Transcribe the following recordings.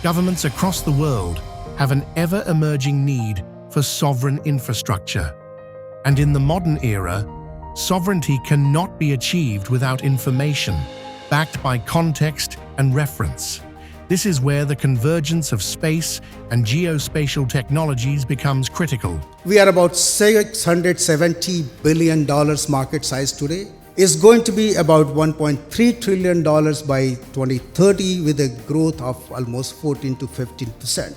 Governments across the world have an ever-emerging need for sovereign infrastructure. And in the modern era, sovereignty cannot be achieved without information, backed by context and reference. This is where the convergence of space and geospatial technologies becomes critical. We are about $670 billion market size today. It's going to be about $1.3 trillion by 2030 with a growth of almost 14 to 15%.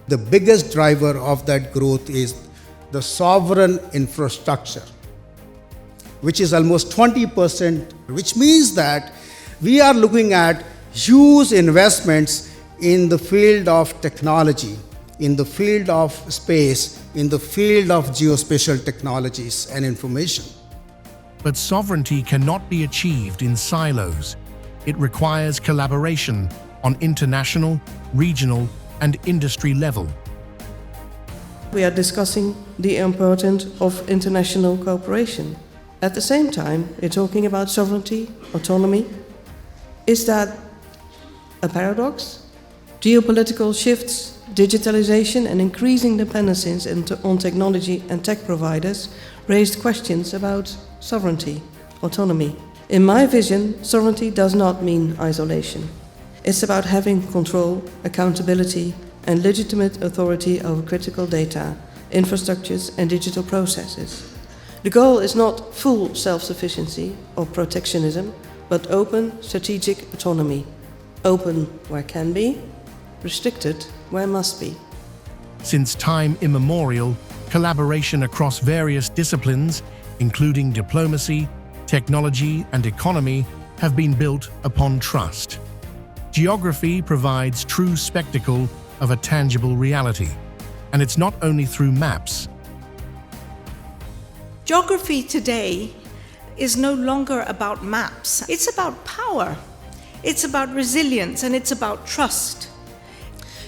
The biggest driver of that growth is the sovereign infrastructure, which is almost 20%, which means that we are looking at huge investments in the field of technology, in the field of space, in the field of geospatial technologies and information. But sovereignty cannot be achieved in silos. It requires collaboration on international, regional, and industry level. We are discussing the importance of international cooperation. At the same time, we're talking about sovereignty, autonomy. Is that a paradox? Geopolitical shifts, digitalization, and increasing dependencies on technology and tech providers raised questions about sovereignty, autonomy. In my vision, sovereignty does not mean isolation. It's about having control, accountability, and legitimate authority over critical data, infrastructures, and digital processes. The goal is not full self-sufficiency or protectionism, but open strategic autonomy. Open where can be, restricted where must be. Since time immemorial, collaboration across various disciplines, including diplomacy, technology, and economy, have been built upon trust. Geography provides true spectacle of a tangible reality, and it's not only through maps. Geography today is no longer about maps. It's about power, it's about resilience, and it's about trust.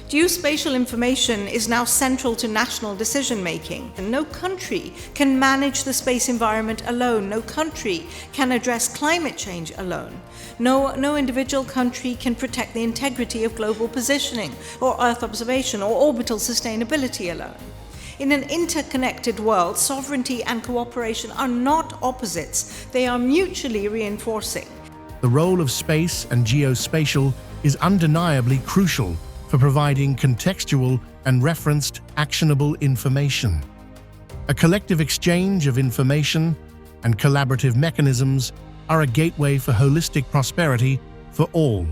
Geospatial information is now central to national decision-making. And no country can manage the space environment alone. No country can address climate change alone. No individual country can protect the integrity of global positioning, or Earth observation, or orbital sustainability alone. In an interconnected world, sovereignty and cooperation are not opposites. They are mutually reinforcing. The role of space and geospatial is undeniably crucial for providing contextual and referenced actionable information. A collective exchange of information and collaborative mechanisms are a gateway for holistic prosperity for all.